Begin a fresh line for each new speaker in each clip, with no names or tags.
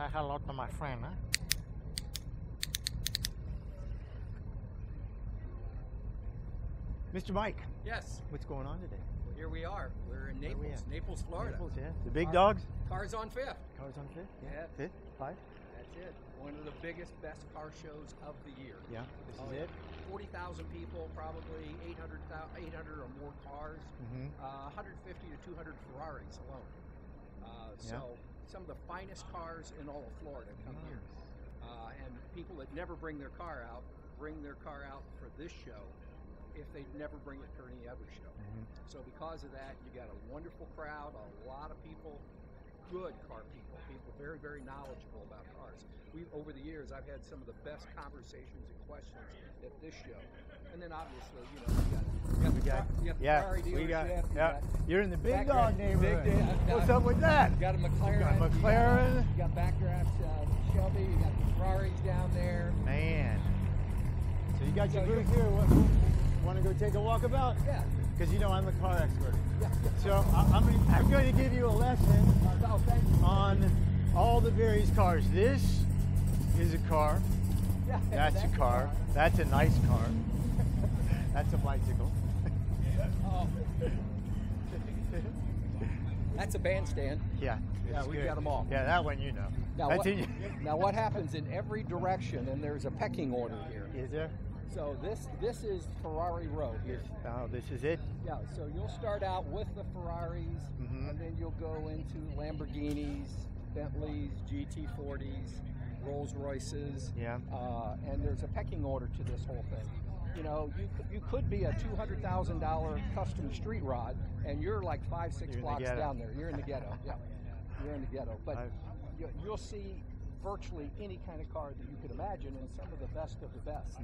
Say hello to my friend, huh? Mr. Mike.
Yes.
What's going on today?
Here we are. We're in Naples, Naples, Florida.
Naples, yeah. The big dogs?
Cars on Fifth.
Cars on Fifth?
Yeah.
Fifth? 5?
That's it. One of the biggest, best car shows of the year.
Yeah. This is it?
40,000 people, probably 800 or more cars, 150 to 200 Ferraris alone. So some of the finest cars in all of Florida come here. And people that never bring their car out for this show if they never bring it for any other show. So because of that, you got a wonderful crowd, a lot of people, good car people, very, very knowledgeable about cars. Over the years, I've had some of the best conversations and questions at this show. And then obviously, you know, you got the Ferrari dealership.
You're in the big dog neighborhood. What's
up
with that?
You got a McLaren. You got backdrafts, Shelby. You got the Ferraris down there.
Man. So you got your booth here. Want to go take a walkabout?
Yeah.
Because you know I'm a car expert.
Yeah.
So I'm going to give you a lesson on all the various cars. This is a car.
Yeah,
that's a car. That's a nice car. That's a bicycle.
That's a bandstand.
Yeah.
Yeah, we've got them all.
Yeah, that one you know.
Now what happens in every direction, and there's a pecking order here.
Is there?
So this is Ferrari Row here.
Oh, this is it?
Yeah, so you'll start out with the Ferraris, and then you'll go into Lamborghinis, Bentleys, GT40s, Rolls Royces.
Yeah.
And there's a pecking order to this whole thing. You know, you could be a $200,000 custom street rod, and you're like 5-6 blocks down there. You're in the ghetto. Yeah, you're in the ghetto. But you'll see virtually any kind of car that you could imagine, and some of the best of the best.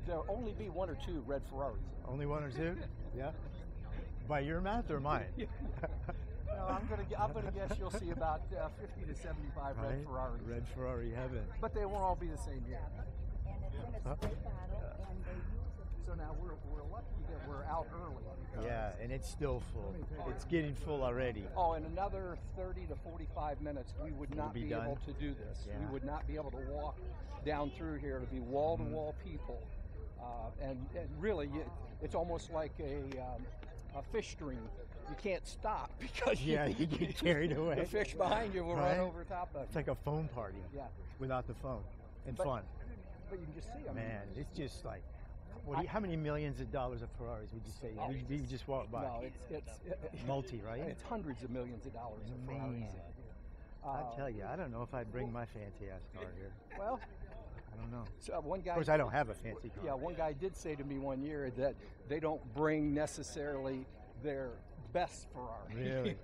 There'll only be 1 or 2 red Ferraris.
Only 1 or 2? Yeah. By your math or mine?
No, I'm gonna guess you'll see about 50 to 75 red Ferraris.
Red Ferrari heaven.
But they won't all be the same year. So now we're lucky that we're out early.
Yeah, and it's still full. It's getting full already.
Oh, in another 30 to 45 minutes, we would not be able to do this.
Yeah.
We would not be able to walk down through here. To be wall-to-wall people. And really, it's almost like a fish stream. You can't stop because
you get carried away.
The fish behind you will run over top of you.
It's like a phone party.
Yeah.
Without the phone and fun.
But you can just see them.
Man, it's just like, how many millions of dollars of Ferraris would you say? We just walk by.
No, it's
multi, right?
It's hundreds of millions of dollars of Ferraris.
I tell you, I don't know if I'd bring my fancy ass car here.
Well,
I don't know.
So one guy.
Of course, I don't have a fancy car.
Yeah, one guy did say to me one year that they don't bring necessarily their best Ferrari.
Really?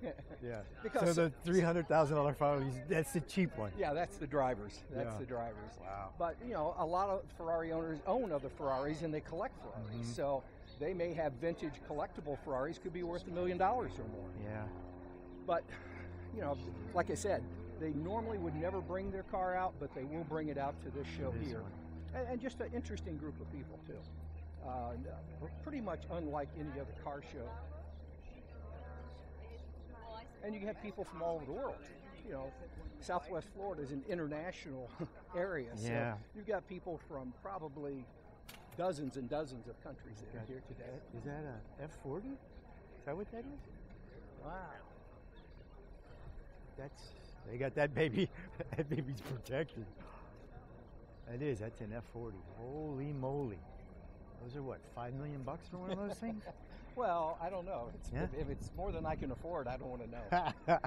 Yeah.
Because
so the $300,000 Ferrari, that's the cheap one.
Yeah, that's the drivers. That's the drivers.
Wow.
But you know, a lot of Ferrari owners own other Ferraris and they collect Ferraris. So they may have vintage collectible Ferraris, could be worth $1 million or more.
Yeah.
But you know, like I said, they normally would never bring their car out, but they will bring it out to this show here. And just an interesting group of people too. Pretty much unlike any other car show. And you have people from all over the world. You know, Southwest Florida is an international area. So you've got people from probably dozens and dozens of countries that are here today.
Is that a F40? Is that what that is?
Wow.
They got that baby. That baby's protected. It is. That's an F40. Holy moly! Those are what, $5 million for one of those things?
Well, I don't know. If it's more than I can afford, I don't want to know.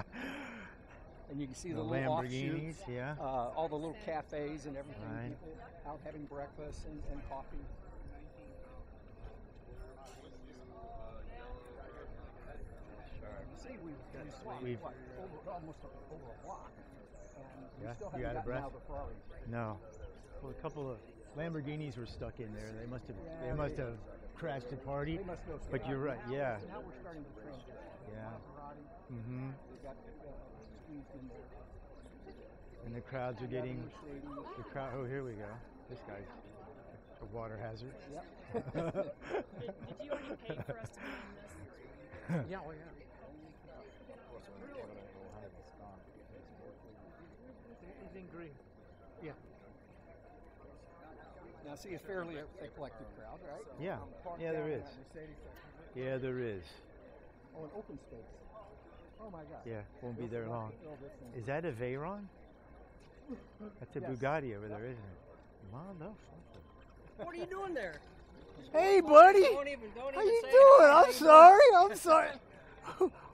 And you can see the little
Lamborghinis,
offshoots, all the little cafes and everything. People out having breakfast and coffee. You see, we've swapped almost over a block, and we still haven't gotten out of the Ferraris.
No. Well, a couple of Lamborghinis were stuck in there. They must have crashed the party. But you're right. Yeah.
So now we're starting to transition.
Yeah.
We got squeezed in there.
And the crowds are getting the crowd. Oh, here we go. This guy's a water hazard.
Yep. Did you already pay for us to be on this?
Yeah. Yeah. Now, see, a fairly eclectic crowd, right?
Yeah.
Parked
Yeah, there
down
is.
at Mercedes section.
Yeah, there is.
Oh, an open space. Oh my God.
Yeah, won't be there long.
Oh, this thing.
Is that a Veyron? That's a
Yes.
Bugatti over there, isn't it? Motherfucker.
What are you doing there?
Hey, buddy.
Don't even
How you
say
doing?
hi.
I'm sorry. I'm sorry.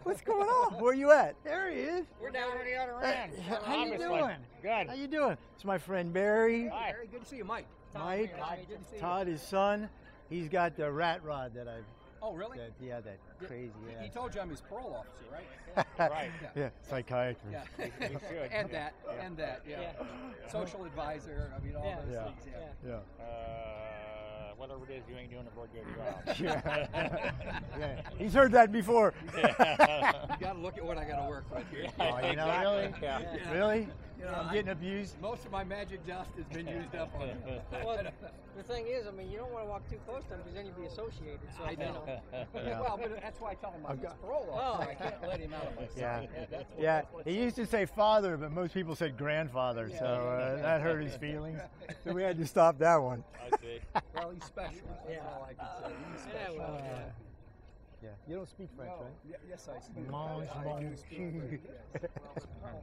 What's going on? Where you at? There he is.
We're down on the other
Hey,
end.
how you doing?
Good.
How you doing? It's my friend Barry.
Hi.
Very good to see you, Mike.
Mike,
Good to see you.
Todd, his son. He's got the rat rod that I've.
Oh, really?
That crazy.
He
Yeah.
told you I'm his parole officer, right?
Right.
Yeah, psychiatrist.
Yeah.
You should.
and that, yeah. Social advisor. I mean, all those
Yeah.
things. Yeah.
Yeah.
Whatever it is, you ain't doing a very good job.
Yeah. He's heard that before.
You got to look at what I got to work with here.
Oh, you know,
Exactly.
really?
Yeah.
Really?
You know,
I'm getting abused?
Most of my magic dust has been used up on it.
Well, the thing is, I mean, you don't want to walk too close to him because then you'd be associated. So,
I
you
know.
Yeah.
Well, but that's why I tell him I'm
I've
his
got-
parole officer. I can't let him out of my
Yeah.
sight. That's what-
Yeah,
that's what-
he used to say father, but most people said grandfather, so that hurt his feelings. So we had to stop that one.
I see.
Well, he's special. That's all I can say. He's special.
well,
Yeah, you don't speak French,
No,
right?
yes, I speak.
Mange,
I do
mange.
speak French, yes.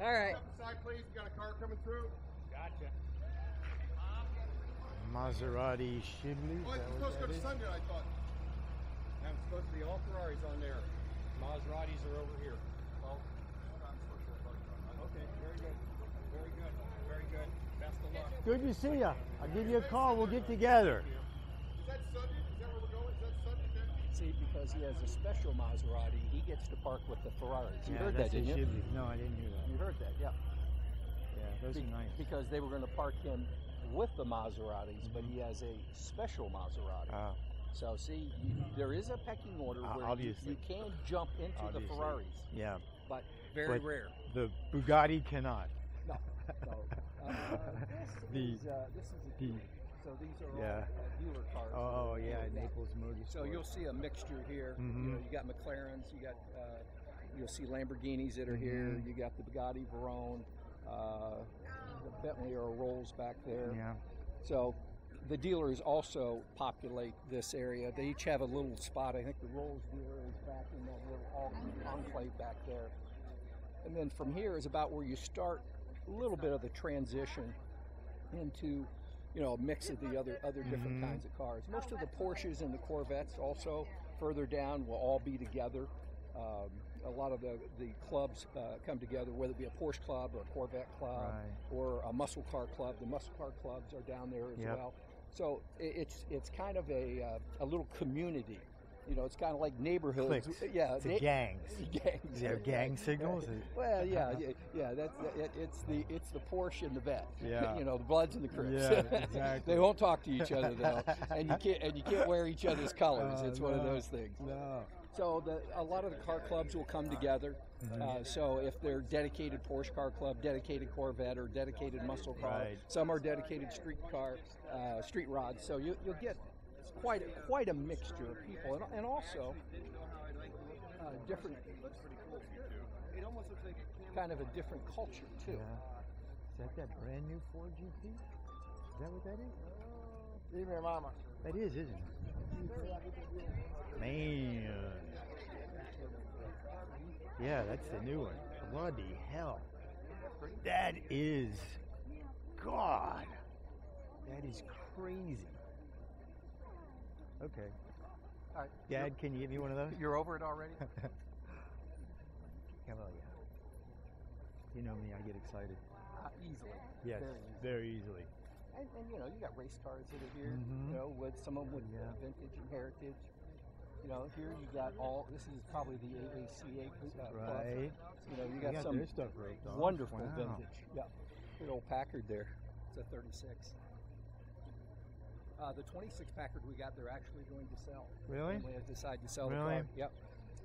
All right.
Side, please. We got a car coming through.
Gotcha.
Maserati Shibli.
Oh, it's supposed to go to Sunday, I thought.
And it's supposed to be all Ferraris on there. Maseratis are over here.
Well,
Okay, very good. Very good. Very good. Best of luck.
Good to see you. I'll give you a call. We'll get together.
is that Sunday? Is that where we're going? Is that Sunday? Then?
See, because he has a special Maserati, he gets to park with the Ferraris. You heard that,
that's a
didn't you?
Shibli. No, I didn't hear that.
You heard that, yeah.
Yeah, those are nice.
Because they were going to park him with the Maseratis, but he has a special Maserati.
Ah,
So see, there is a pecking order where
obviously.
you can jump into
Obviously.
the Ferraris,
yeah.
but very
But-
rare.
The Bugatti cannot.
No.
The-
This is a
the-
dealer. So these are
Yeah.
all dealer cars.
Oh, yeah, Naples Motorsport.
So you'll see a mixture here. You know, you got McLarens, you got you'll see Lamborghinis that are here. You got the Bugatti Veyron, the Bentley or Rolls back there.
Yeah.
So the dealers also populate this area. They each have a little spot. I think the Rolls dealer is back in that little enclave back there. And then from here is about where you start a little bit of the transition into, you know, a mix of the other different kinds of cars. Most of the Porsches and the Corvettes also further down will all be together. A lot of the clubs come together, whether it be a Porsche club or a Corvette club or a muscle car club. The muscle car clubs are down there as well. So it's kind of a little community. You know, it's kind of like neighborhoods.
Cliques.
Yeah,
It's gangs.
gangs.
Is there gang signals?
Well, yeah. It's the Porsche and the Vet.
Yeah.
You know, the Bloods and the Crips.
Yeah, exactly.
They won't talk to each other though, and you can't wear each other's colors. It's one of
no.
those things.
No.
So a lot of the car clubs will come together. So if they're dedicated Porsche car club, dedicated Corvette, or dedicated muscle car,
Right.
some are dedicated street car, street rods. So you'll get quite a mixture of people, and also different, kind of a different culture too.
Yeah. Is that brand new Ford GT? Is that what that is?
Leave your mama.
That is, isn't it? Man. Yeah, that's the new one. Bloody hell. That is, God. That is crazy. Okay.
All right.
Dad, can you give me one of those?
You're over it already?
Come on, yeah. You know me, I get excited.
Easily.
Yes,
Very easily.
very easily.
And you know, you got race cars that are here.
Mhm.
You know, with some of them with vintage and heritage. You know, here you got all. This is probably the AACA club.
Right.
You know, you
They
got some
their stuff roped off.
wonderful
Wow.
vintage. Yeah. Good old Packard there. It's a 36. The 26 Packard we got, they're actually going to sell.
Really?
When they decide to sell the
Really?
car. Yep.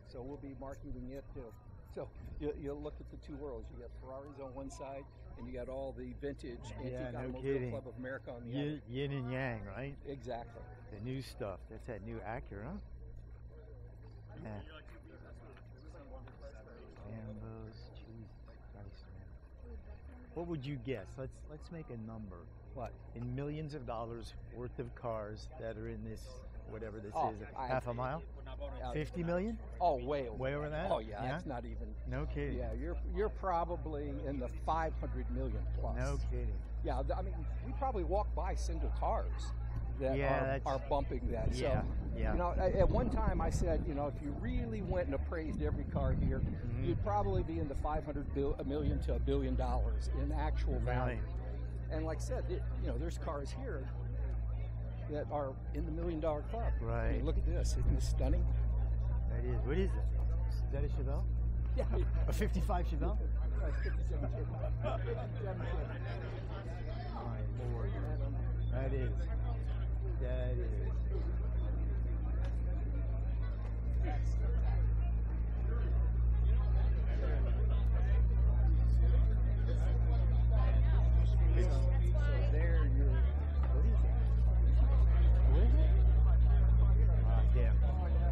So we'll be marketing it too. So you'll look at the two worlds. You got Ferraris on one side, and you got all the vintage
Yeah,
Antique
no
Automobile
kidding.
Club of America on the other.
Yin and yang, right?
Exactly.
The new stuff. That's that new Acura. Yeah. Ambos. Jesus Christ, man. What would you guess? Let's make a number.
What?
In millions of dollars worth of cars that are in this, whatever this is,
I-
half a mile? 50 million?
Oh, way over.
Way over that?
Oh yeah,
Yeah?
that's not even.
No kidding.
Yeah, you're probably in the 500 million plus.
No kidding.
Yeah, I mean, we probably walk by single cars that
Yeah,
are bumping that.
Yeah,
So,
yeah.
you know, at one time I said, you know, if you really went and appraised every car here,
Mm-hmm.
you'd probably be in the 500 million to $1 billion in actual value.
Right.
And like I said, you know, there's cars here that are in the $1 million club. I
Right.
mean, look at this. Isn't this stunning?
That is. What is that? Is that a Chevelle?
Yeah.
A 55 Chevelle?
57 57
My Lord. That is. That is. So there you're. What is that? What is it? Ah, damn.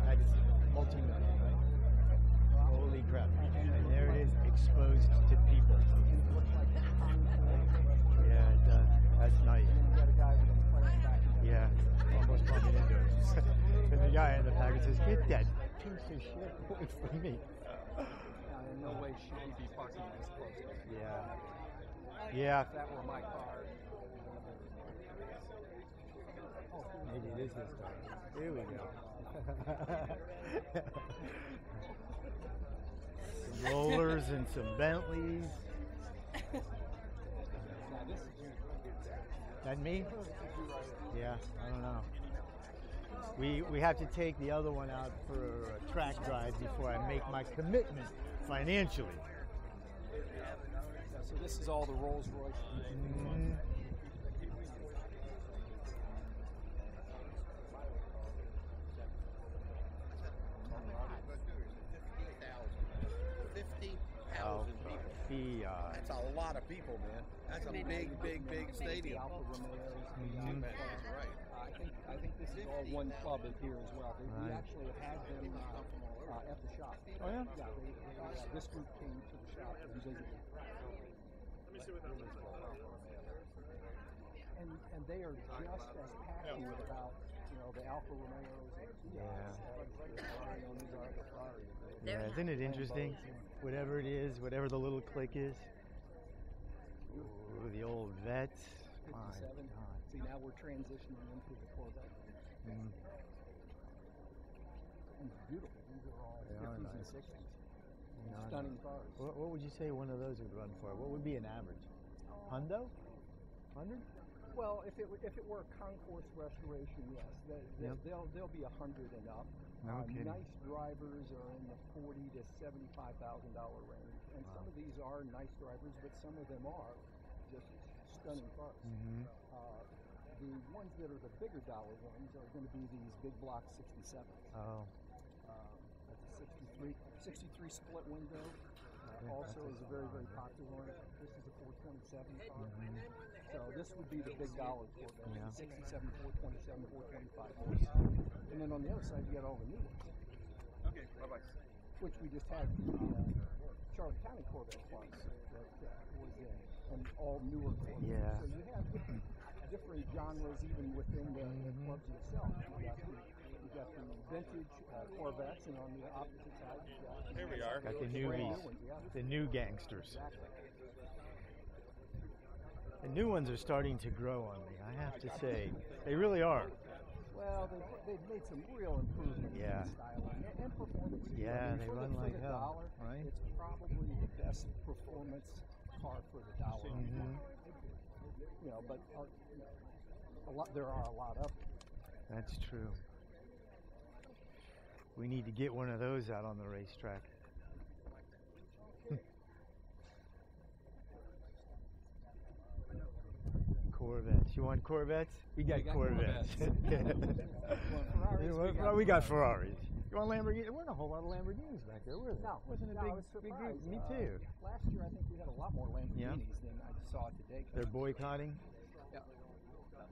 That's multi-million, right? Holy crap. And there it is, exposed to people. Yeah, it does. That's nice. Yeah, almost bumping into it. And the guy in the package says, "Get that piece of shit away from me."
In no way should we be parking this close to it.
Yeah. Yeah.
If that were my car.
Maybe it is this time. Here we go. Some rollers and some Bentleys.
Now this is you.
That me? Yeah, I don't know. We have to take the other one out for a track drive before I make my commitment financially.
Yeah, so this is all the Rolls Royce.
Mm, oh,
50,000 people.
Fiat.
That's a lot of people, man. That's a big, big, big stadium.
Alfa Romeos.
Mhm.
That's right.
I think this is all one club in here as well. We
Right.
actually had them at the shop.
Oh, yeah?
Yeah, this group came to the shop and visited. And they are just as passionate about, you know, the Alfa Romeos and Fiats
Yeah.
as the Ferraris are the Ferraris.
Yeah, isn't it interesting? Whatever it is, whatever the little click is. Ooh, the old vets. My
57.
God.
See, now we're transitioning into the Corvette.
Mm.
And it's beautiful. These are all
They are
50s and
nice.
60s.
They are
Stunning
nice.
cars.
What would you say one of those would run for? What would be an average? Hundo? 100?
Well, if it were a concourse restoration, yes,
Yep.
they'll be 100 and up.
No kidding.
Nice drivers are in the $40,000 to $75,000 range, and some of these are nice drivers, but some of them are just stunning cars.
Mm-hmm.
The ones that are the bigger dollar ones are going to be these big block 67s.
Oh,
That's a 63 split window.
Yeah,
Also
that's
is
a
a very,
lot.
very popular one. This is a 427 car.
Mhm.
So this would be the big dollar Corvette.
Yeah.
67, 427, 425 horsepower. And then on the other side, you got all the new ones,
Okay, bye-bye.
which we just had the Charlotte County Corvette Club that was in, and all newer Corvettes.
Yeah.
So you have different genres even within the clubs itself. You got the vintage Corvettes, and on the opposite side, you got
Here we are.
got the
brand new
newbies,
ones. Yeah,
the new gangsters.
exactly.
The new ones are starting to grow on me, I have to say. They really are.
Well, they've made some real improvements
Yeah.
in styling and performance. too.
Yeah,
I mean,
they
for
run
the,
like
for the
hell,
dollar,
right?
It's probably the best performance car for the dollar.
Mhm.
You know, but there are a lot of them.
That's true. We need to get one of those out on the racetrack. Corvettes. You want Corvettes? We got
got
Corvettes.
Ferraris,
We got Ferraris. You want Lamborghini? There weren't a whole lot of Lamborghinis back there, were there?
No,
Wasn't a
no, I
big,
was
big group.
surprised.
Me too.
Last year, I think we had a lot more Lamborghinis than I saw today.
They're boycotting.
Yeah.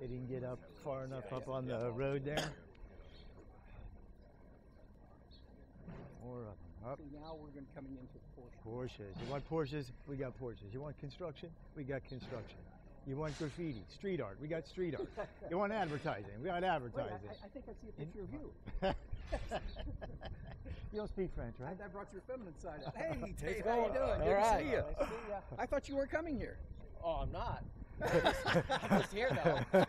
They didn't get up far enough up on the road there. More of them. Up.
So now we're going to coming into the Porsche.
Porsches. You want Porsches? We got Porsches. You want construction? We got construction. You want graffiti, street art? We got street art. You want advertising? We got
Wait,
advertising.
I think I see a picture of you.
You don't speak French, right?
I brought your feminine side out. Hey, Dave,
going?
how you doing?
All
Good
right.
to see you.
Nice to see ya.
I thought you weren't coming here.
Oh, I'm not. I'm just here though.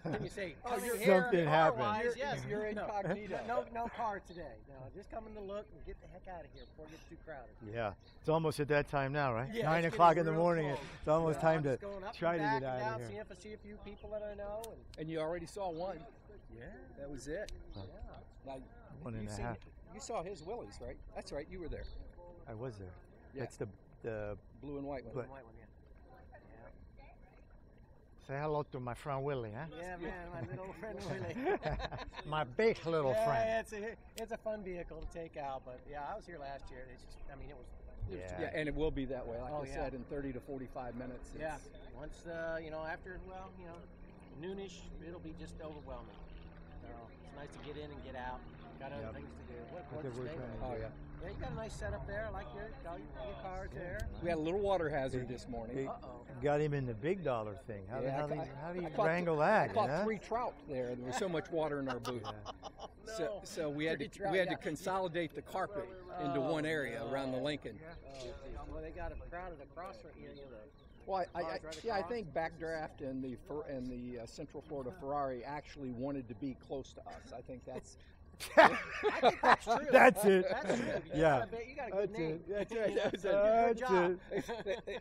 Then you say,
Oh,
coming
you're-
here,
Something happened.
car-wise, yes,
You're incognito.
no car today. No, just come in to look and get the heck out of here before it gets too crowded.
Yeah, it's almost at that time now, right?
Yeah,
9
it's
o'clock
getting
in the
real
morning.
close.
It's almost time
I'm
to
just going up
try
and
to
back
get
and
out
down,
of here.
see a few people that I know.
And you already saw one.
Yeah.
That was it. Now,
One and
you've
a
seen-
half.
You saw his Willys, right? That's right. You were there.
I was there.
Yeah.
That's the.
Blue and white one.
But-
White one, yeah.
Say hello to my friend Willie, huh?
Yeah, man, my little friend Willie.
My big little
yeah,
friend.
it's a fun vehicle to take out, but yeah, I was here last year. It's just, I mean, it was
Yeah, and it will be that way. Like
Oh,
I
yeah.
said, in 30 to 45 minutes.
yeah.
it's-
Once after noonish, it'll be just overwhelming. So it's nice to get in and get out. Got other
Yep.
things to do. What
That's what we're
gorgeous day.
trying to
Oh
do.
yeah.
Yeah, you got a nice setup there. I like your cars there.
We had a little water hazard this morning.
They
Uh-oh.
got him in the big dollar thing. How,
Yeah,
how do you
I caught
wrangle
I
that?
caught
huh?
3 trout there. There was so much water in our booth.
No.
So we had
Three
to
trout,
we had to
yeah.
consolidate the carpet into one area around the Lincoln.
Oh, geez. Well, they got it crowded across from
Well, I
Cars right
I
across.
think Backdraft and the Central Florida Ferrari actually wanted to be close to us. I think that's
I think that's true.
That's it.
That's true.
Yeah.
You got a good
That's
name.
it.
That's right. That's
Good
That's
job.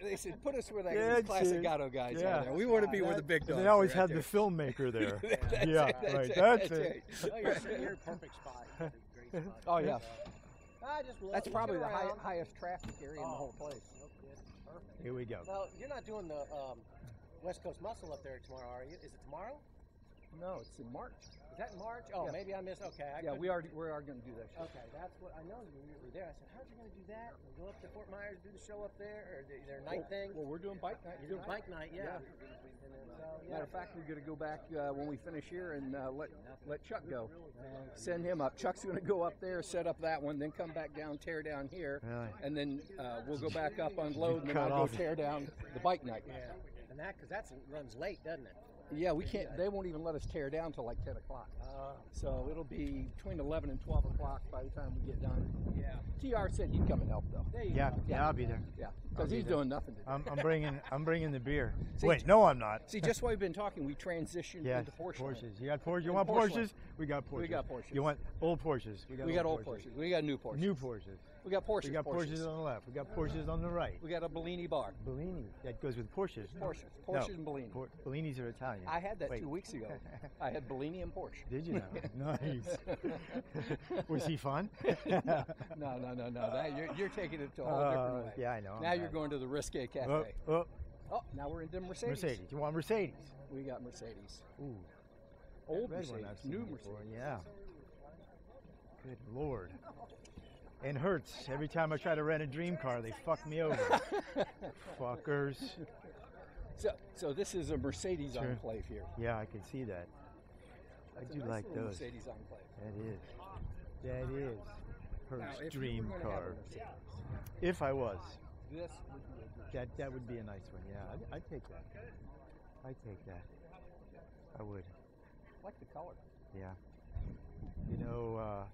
they said put us where
Yeah,
those classic
it.
Gato guys
Yeah.
are there. We want to be where the big dogs.
They always
are
have
out
the filmmaker there.
there.
Yeah,
That's
right.
it.
That's it.
Oh, you're in a perfect spot. Great spot.
Oh yeah,
I just love
that's
looking
probably the
around.
highest traffic area in the whole place.
Perfect.
Here we go.
Now, you're not doing the West Coast Muscle up there tomorrow, are you? Is it tomorrow?
No, it's in March.
Is that in March? Oh,
Yeah.
maybe I missed. Okay.
Yeah, we are going to do that. Show.
Okay, that's what I know. You were there. I said, "How'd you going to do that? And go up to Fort Myers, do the show up there, or is there a night thing?"
Well, we're doing bike night.
You're doing
tonight.
bike night, yeah.
Yeah.
And then, so,
Matter of fact, we're going to go back when we finish here and let Chuck go. Send him up. Chuck's going to go up there, set up that one, then come back down, tear down here,
Really?
and then we'll go back up, unload, and then
Cut
I'll go
off.
tear down the bike night.
yeah. And that because that runs late, doesn't it?
Yeah, we can't. They won't even let us tear down till like 10 o'clock. So it'll be between 11 and 12 o'clock by the time we get done.
Yeah.
TR said he'd come and help though.
There you
Yeah,
go.
yeah, I'll be there.
Yeah,
I'll
because
be
he's
there.
doing nothing today.
I'm bringing the beer.
See,
Wait, no, I'm not.
See, just while we've been talking, we transitioned
Yeah,
into Porsche. land.
Porsches. You got Porsche? You
And
want
Porsche
Porsches?
land.
We got Porsches.
We got Porsches.
You want old Porsches?
We got old Porsches. We got new Porsches.
New Porsches.
We got Porsches.
We got Porsches on the left. We got Porsches on the right.
We got a Bellini bar.
Bellini. That goes with Porsches.
Porsches.
No,
Porsches and Bellini.
Bellinis are Italian.
I had that
Wait.
2 weeks ago. I had Bellini and Porsche.
Did you know? Nice. Was he fun?
No. That, you're taking it to a whole different way.
Yeah, I know.
Now you're going to the Risque Cafe.
Oh,
Oh, now we're into Mercedes.
Mercedes. You want Mercedes?
We got Mercedes.
Ooh.
Old
Red one
Mercedes.
I've seen
New
before,
Mercedes.
Yeah. Good Lord. And Hertz. Every time I try to rent a dream car, they fuck me over. Fuckers.
So this is a Mercedes
Sure.
enclave here.
Yeah, I can see that.
That's
I
a
do
nice
like
little
those.
Mercedes enclave.
That is. That is.
Now,
Hertz
if
dream
you were gonna have a
car.
Mercedes,
If I was.
this would be a good
That would be a nice one. Yeah, I'd take that. I'd take that. I would.
I like the color.
Yeah. You know,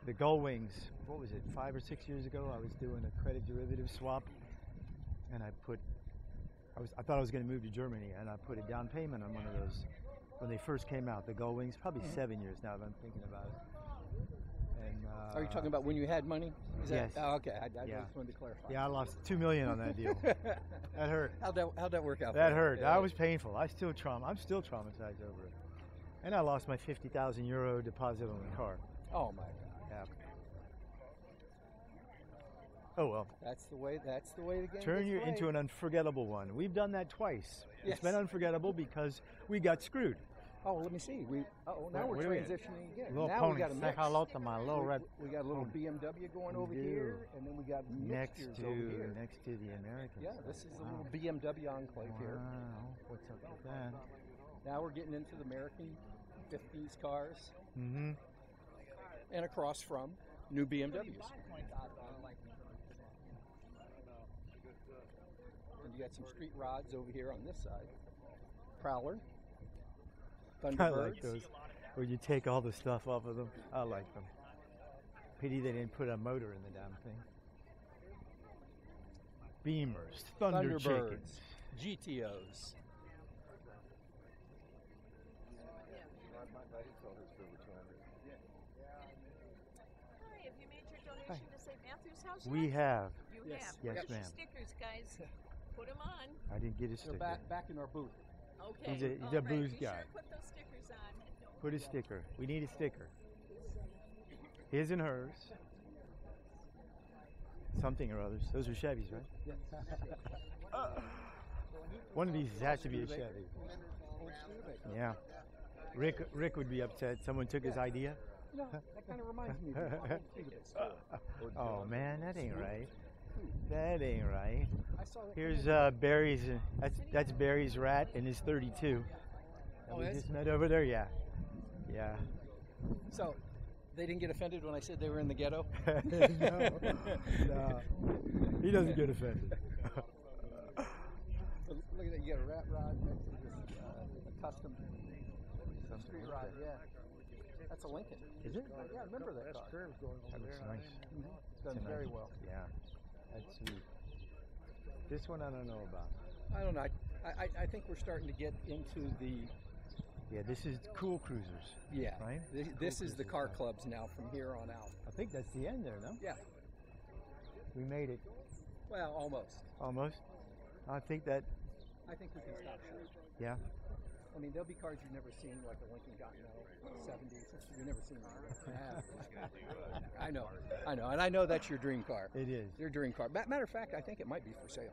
the Gull Wings, what was it, 5 or 6 years ago, I was doing a credit derivative swap, and I thought I was going to move to Germany, and I put a down payment on one of those when they first came out, the Gull Wings, probably 7 years now if I'm thinking about it. And,
Are you talking about when you had money? Is
Yes.
That, oh, okay. I
Yeah.
just wanted to clarify.
Yeah, I lost $2 million on that deal. That hurt.
How'd that work out?
That
for you?
hurt.
Yeah.
That was painful. I'm still traumatized over it. And I lost my 50,000 euro deposit on the car.
Oh my God.
Yeah. Oh well.
That's the way the game.
Turn
gets
you
played.
into an unforgettable one. We've done that twice.
Yes.
It's been unforgettable because we got screwed.
Oh, let me see. Now
What
we're
do we-
transitioning again.
Little
now
pony,
we got a
say
mix.
hello to my little red
We got a little BMW going over
do.
here, and then we got
next
mixtures
to
over here.
the Americans.
Yeah, this is a
Wow.
little BMW enclave here.
Wow. What's up with that?
Now we're getting into the American 50s cars,
Mm-hmm.
and across from new BMWs. And you got some street rods over here on this side. Prowler.
I
Thunderbirds.
like those. Where you take all the stuff off of them. I like them. Pity they didn't put a motor in the damn thing. Beamers, Thunder
Thunderbirds,
Chickens.
GTOs.
Hi, have you made your donation to St. Matthew's House yet?
We have.
You
Yes.
have.
Yes,
Where's your
ma'am.
stickers, guys? Put them on.
I didn't get a
They're
sticker.
back in our booth.
Okay.
He's a
All
booze
Be
guy.
Sure to put those stickers on.
Put a sticker. We need a sticker. His and hers. Something or others. Those are Chevys, right? One of these has to be a Chevy. Yeah. Rick would be upset. Someone took his idea.
No, that kind of reminds me of
Oh man, that ain't right. That ain't right.
I saw that.
Here's Barry's. That's Barry's rat and his 32.
Oh,
we
is?
just met over there. Yeah. Yeah.
So, they didn't get offended when I said they were in the ghetto?
No. He doesn't get offended.
So look at that, you got a rat rod next to this a custom street rod, yeah. That's a Lincoln.
Is it?
Yeah, I remember that car.
That looks nice.
It's done
It's a
very
nice-
well.
Yeah. That's sweet. This one I don't know about.
I don't know, I think we're starting to get into the,
Yeah, this is Cool Cruisers.
yeah.
Right?
This is the
Cruisers,
car
yeah.
clubs now from here on out.
I think that's the end there, no?
Yeah,
We made it.
well, almost.
Almost. I think that,
I think we can stop short.
yeah.
I mean, there'll be cars you've never seen, like a Lincoln Continental, 70s. You've never seen one. I know, and I know that's your dream car.
It is.
Your dream car. Matter of fact, I think it might be for sale.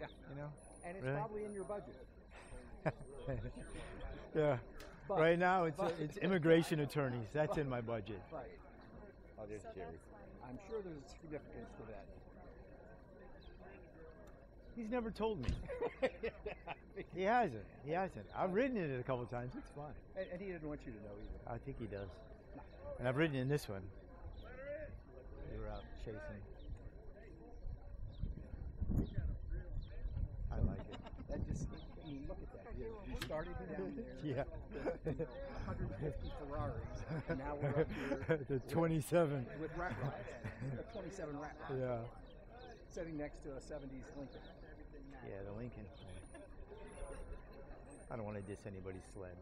Yeah,
You know?
and it's
Really?
probably in your budget.
Yeah.
But-
Right now, it's
but-
it's immigration attorneys. That's in my budget.
Right.
Oh, there's
So
Jerry.
that's fine.
I'm sure there's significance to that.
He's never told me. He hasn't. He hasn't. I've ridden in it a couple of times. It's fun.
And he didn't want you to know either.
I think he does. And I've ridden in this one. We were out chasing. I like it.
That just, I mean, look at that. You started down there.
Yeah.
with 150 Ferraris, and now we're up here
The 27.
with rat rods. A 27 rat rod.
Yeah.
Sitting next to a 70s Lincoln.
Yeah, the Lincoln. I don't want to diss anybody's sled.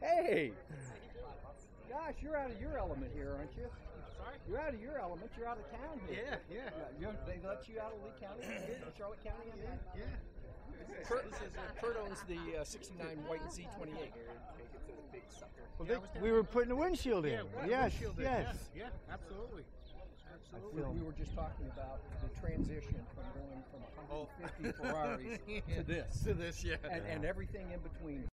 Hey! Gosh, you're out of your element here, aren't you? Sorry? You're out of your element. You're out of town here.
Yeah.
They let you out of Lee County, Charlotte County, I mean?
Yeah.
Kurt owns the 69 white and Z28.
Well, we were putting the windshield in.
right,
Yes,
windshield in,
yes.
Yeah, absolutely.
We were just talking about the transition from going from 150 Ferraris to this.
To this, yeah.
And everything in between.